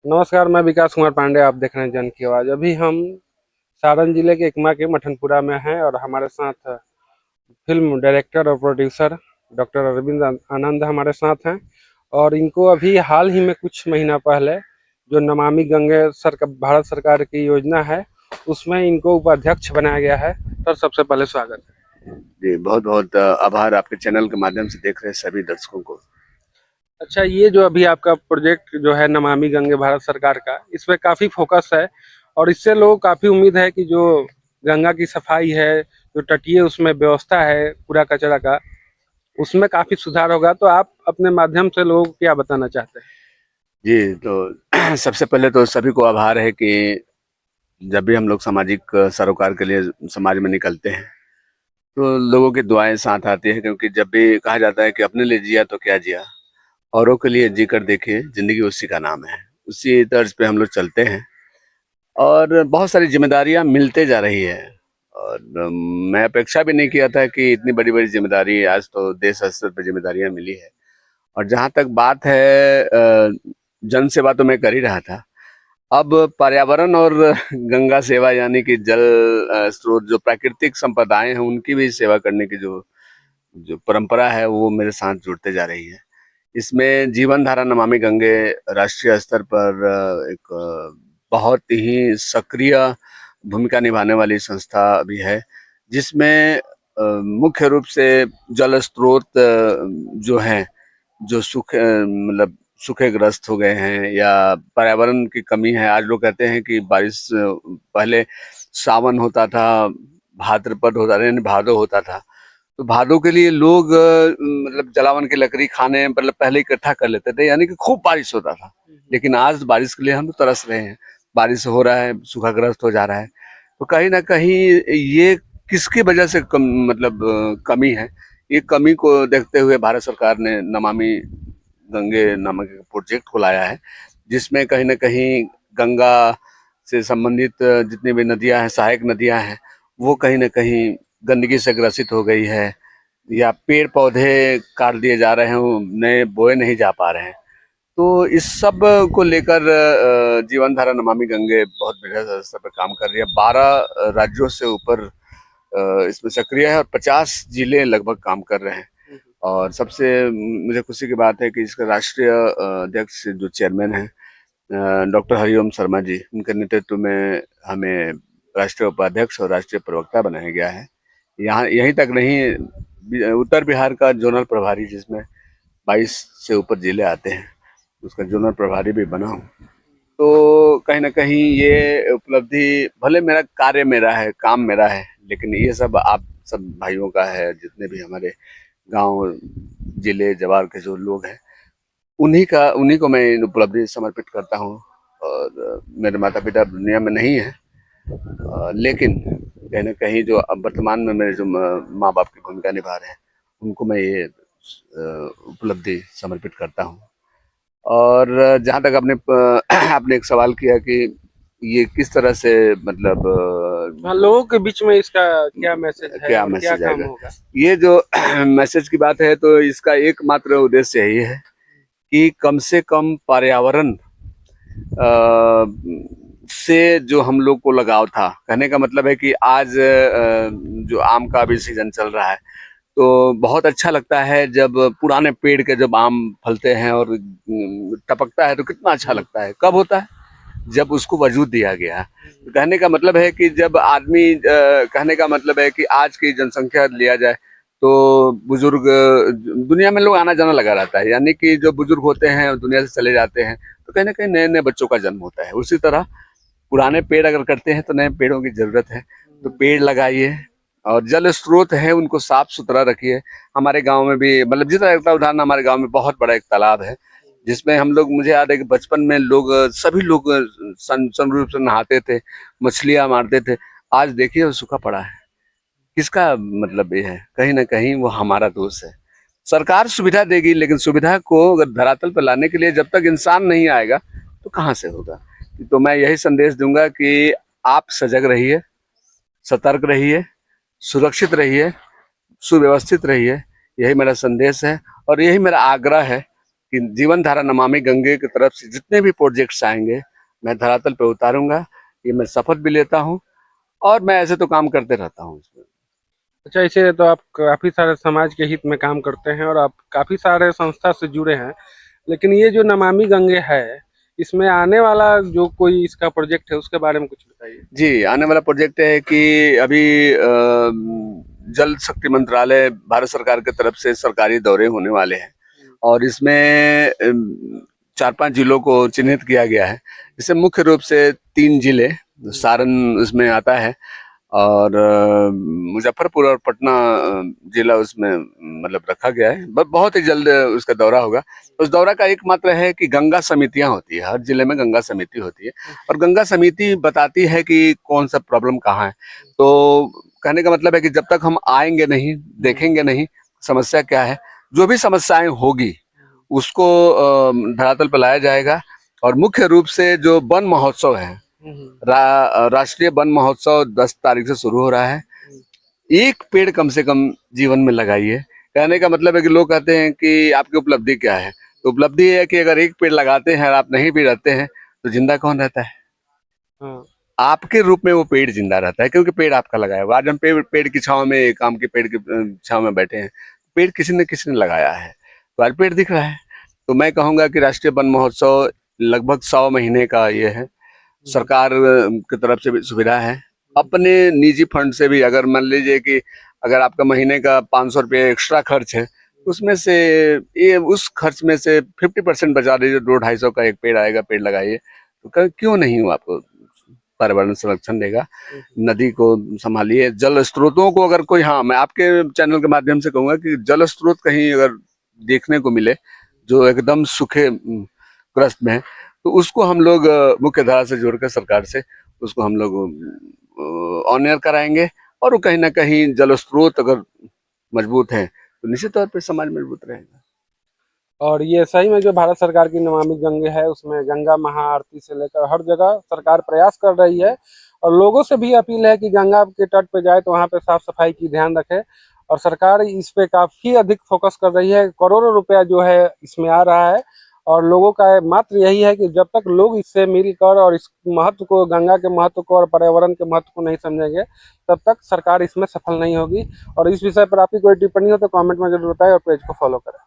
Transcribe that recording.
नमस्कार, मैं विकास कुमार पांडे। आप देख रहे हैं जन की आवाज़। अभी हम सारण जिले के एकमा के मठनपुरा में हैं और हमारे साथ फिल्म डायरेक्टर और प्रोड्यूसर डॉक्टर अरविंद आनंद हमारे साथ हैं। और इनको अभी हाल ही में कुछ महीना पहले जो नमामि गंगे भारत सरकार की योजना है, उसमें इनको उपाध्यक्ष बनाया गया है। सर, सबसे पहले स्वागत है। जी, बहुत बहुत आभार आपके चैनल के माध्यम से देख रहे सभी दर्शकों को। अच्छा, ये जो अभी आपका प्रोजेक्ट जो है नमामि गंगे भारत सरकार का, इस पे काफ़ी फोकस है और इससे लोग काफ़ी उम्मीद है कि जो गंगा की सफाई है, जो तटीय उसमें व्यवस्था है कूड़ा कचरा का, उसमें काफ़ी सुधार होगा। तो आप अपने माध्यम से लोगों को क्या बताना चाहते हैं? जी, तो सबसे पहले तो सभी को आभार है कि जब भी हम लोग सामाजिक सरोकार के लिए समाज में निकलते हैं तो लोगों की दुआएं साथ आती है, क्योंकि जब भी कहा जाता है कि अपने लिए जिया तो क्या जिया, औरों के लिए जी कर देखिए, जिंदगी उसी का नाम है। उसी तर्ज पे हम लोग चलते हैं और बहुत सारी जिम्मेदारियां मिलते जा रही है। और मैं अपेक्षा भी नहीं किया था कि इतनी बड़ी बड़ी जिम्मेदारी आज तो देश स्तर पर जिम्मेदारियां मिली है। और जहाँ तक बात है जन सेवा तो मैं कर ही रहा था। अब पर्यावरण और गंगा सेवा यानी कि जल स्रोत, जो प्राकृतिक संपदाएं हैं, उनकी भी सेवा करने की जो जो परंपरा है वो मेरे साथ जुड़ते जा रही है। इसमें जीवन धारा नमामि गंगे राष्ट्रीय स्तर पर एक बहुत ही सक्रिय भूमिका निभाने वाली संस्था भी है, जिसमें मुख्य रूप से जल स्रोत जो हैं, जो मतलब सूखे ग्रस्त हो गए हैं या पर्यावरण की कमी है। आज लोग कहते हैं कि बारिश पहले सावन होता था, भाद्रपद होता था, यानी भादो होता था, तो भादों के लिए लोग मतलब जलावन की लकड़ी खाने मतलब पहले इकट्ठा कर लेते थे, यानी कि खूब बारिश होता था। लेकिन आज बारिश के लिए हम लोग तरस रहे हैं। बारिश हो रहा है, सूखाग्रस्त हो जा रहा है। तो कहीं ना कहीं ये किसकी वजह से मतलब कमी है। ये कमी को देखते हुए भारत सरकार ने नमामि गंगे नामक एक प्रोजेक्ट को लाया है, जिसमें कहीं ना कहीं गंगा से संबंधित जितनी भी नदियां हैं, सहायक नदियां हैं, वो कहीं ना कहीं गंदगी से ग्रसित हो गई है, या पेड़ पौधे काट दिए जा रहे हैं, नए बोए नहीं जा पा रहे हैं। तो इस सब को लेकर जीवन धारा नमामि गंगे बहुत बड़े स्तर पर काम कर रही है। 12 राज्यों से ऊपर इसमें सक्रिय है और 50 जिले लगभग काम कर रहे हैं। और सबसे मुझे खुशी की बात है कि इसका राष्ट्रीय अध्यक्ष जो चेयरमैन है डॉक्टर हरिओम शर्मा जी, उनके नेतृत्व में हमें राष्ट्रीय उपाध्यक्ष और राष्ट्रीय प्रवक्ता बनाया गया है। यहाँ यहीं तक नहीं, उत्तर बिहार का जोनल प्रभारी, जिसमें 22 से ऊपर जिले आते हैं, उसका जोनल प्रभारी भी बना हूँ। तो कहीं ना कहीं ये उपलब्धि, भले मेरा कार्य मेरा है, काम मेरा है, लेकिन ये सब आप सब भाइयों का है, जितने भी हमारे गांव जिले जवार के जो लोग हैं, उन्हीं को मैं इन उपलब्धि समर्पित करता हूँ। और मेरे माता पिता दुनिया में नहीं है, लेकिन कहीं ना कहीं जो अब वर्तमान में मेरे जो माँ बाप की भूमिका निभा रहे हैं, उनको मैं ये उपलब्धि समर्पित करता हूँ। और जहाँ तक आपने आपने एक सवाल किया कि ये किस तरह से मतलब हाँ, लोगों के बीच में इसका क्या मैसेज है क्या और क्या मैसेज काम आएगा। होगा? ये जो मैसेज की बात है, तो इसका एकमात्र उद्देश्य यही है कि कम से कम पर्यावरण से जो हम लोग को लगाव था। कहने का मतलब है कि आज जो आम का भी सीजन चल रहा है, तो बहुत अच्छा लगता है जब पुराने पेड़ के जब आम फलते हैं और टपकता है, तो कितना अच्छा लगता है। कब होता है? जब उसको वजूद दिया गया। तो कहने का मतलब है कि जब आदमी कहने का मतलब है कि आज की जनसंख्या लिया जाए तो बुजुर्ग दुनिया में लोग आना जाना लगा रहता है, यानी कि जो बुजुर्ग होते हैं दुनिया से चले जाते हैं, तो कहीं ना कहीं नए नए बच्चों का जन्म होता है। उसी तरह पुराने पेड़ अगर करते हैं तो नए पेड़ों की जरूरत है। तो पेड़ लगाइए और जल स्रोत है उनको साफ सुथरा रखिए। हमारे गांव में भी मतलब जितना एक उदाहरण, हमारे गांव में बहुत बड़ा एक तालाब है, जिसमें हम लोग, मुझे याद है कि बचपन में लोग सभी लोग सन रूप से नहाते थे, मछलियां मारते थे। आज देखिए वो सूखा पड़ा है। किसका मतलब ये है? कहीं ना कहीं वो हमारा दोष है। सरकार सुविधा देगी, लेकिन सुविधा को अगर धरातल पर लाने के लिए जब तक इंसान नहीं आएगा तो कहाँ से होगा। तो मैं यही संदेश दूंगा कि आप सजग रहिए, सतर्क रहिए, सुरक्षित रहिए, सुव्यवस्थित रहिए। यही मेरा संदेश है और यही मेरा आग्रह है कि जीवन धारा नमामि गंगे की तरफ से जितने भी प्रोजेक्ट्स आएंगे मैं धरातल पे उतारूंगा, ये मैं शपथ भी लेता हूँ और मैं ऐसे तो काम करते रहता हूँ इसमें। अच्छा, इसे तो आप काफी सारे समाज के हित में काम करते हैं और आप काफी सारे संस्था से जुड़े हैं, लेकिन ये जो नमामि गंगे है, इसमें आने वाला जो कोई इसका प्रोजेक्ट है उसके बारे में कुछ बताइए। जी, आने वाला प्रोजेक्ट है कि अभी जल शक्ति मंत्रालय भारत सरकार की तरफ से सरकारी दौरे होने वाले हैं और इसमें 4-5 जिलों को चिन्हित किया गया है। इससे मुख्य रूप से 3 जिले, सारण उसमें आता है और मुजफ्फरपुर और पटना जिला उसमें मतलब रखा गया है। बहुत ही जल्द उसका दौरा होगा। उस दौरा का एकमात्र है कि गंगा समितियां होती है, हर जिले में गंगा समिति होती है और गंगा समिति बताती है कि कौन सा प्रॉब्लम कहाँ है। तो कहने का मतलब है कि जब तक हम आएंगे नहीं, देखेंगे नहीं समस्या क्या है, जो भी समस्याएं होगी उसको धरातल पर लाया जाएगा। और मुख्य रूप से जो वन महोत्सव है, राष्ट्रीय वन महोत्सव 10 तारीख से शुरू हो रहा है। एक पेड़ कम से कम जीवन में लगाइए। कहने का मतलब है कि लोग कहते हैं कि आपकी उपलब्धि क्या है, तो उपलब्धि है कि अगर एक पेड़ लगाते हैं और आप नहीं भी रहते हैं तो जिंदा कौन रहता है? आपके रूप में वो पेड़ जिंदा रहता है, क्योंकि पेड़ आपका लगाया हुआ। आज हम पेड़ की छांव में, काम के पेड़ की छांव में बैठे हैं, पेड़ किसी ने लगाया है, तो आज पेड़ दिख रहा है। तो मैं कहूंगा कि राष्ट्रीय वन महोत्सव लगभग 100 महीने का ये है। सरकार की तरफ से भी सुविधा है, अपने निजी फंड से भी। अगर मान लीजिए कि अगर आपका महीने का 500 रुपये एक्स्ट्रा खर्च है, उसमें से ये उस खर्च में से 50% बचा दीजिए, 200-250 का एक पेड़ आएगा, पेड़ लगाइए। तो क्यों नहीं हो, आपको पर्यावरण संरक्षण देगा। नदी को संभालिए, जल स्रोतों को अगर कोई, हाँ मैं आपके चैनल के माध्यम से कहूंगा कि जल स्रोत कहीं अगर देखने को मिले जो एकदम सूखे ग्रस्त में है, तो उसको हम लोग मुख्य धारा से जोड़कर सरकार से उसको हम लोग ऑन एयर कराएंगे। और वो कहीं ना कहीं जल स्रोत अगर मजबूत है तो निश्चित तौर पे समाज मजबूत रहेगा। और ये सही में जो भारत सरकार की नमामि गंगे है, उसमें गंगा महाआरती से लेकर हर जगह सरकार प्रयास कर रही है और लोगों से भी अपील है कि गंगा के तट पे जाए तो वहाँ पे साफ सफाई की ध्यान रखे। और सरकार इस पे काफी अधिक फोकस कर रही है, करोड़ों रुपया जो है इसमें आ रहा है। और लोगों का मात्र यही है कि जब तक लोग इससे मिलकर और इस महत्व को, गंगा के महत्व को और पर्यावरण के महत्व को नहीं समझेंगे, तब तक सरकार इसमें सफल नहीं होगी। और इस विषय पर आपकी कोई टिप्पणी हो तो कमेंट में जरूर बताएं और पेज को फॉलो करें।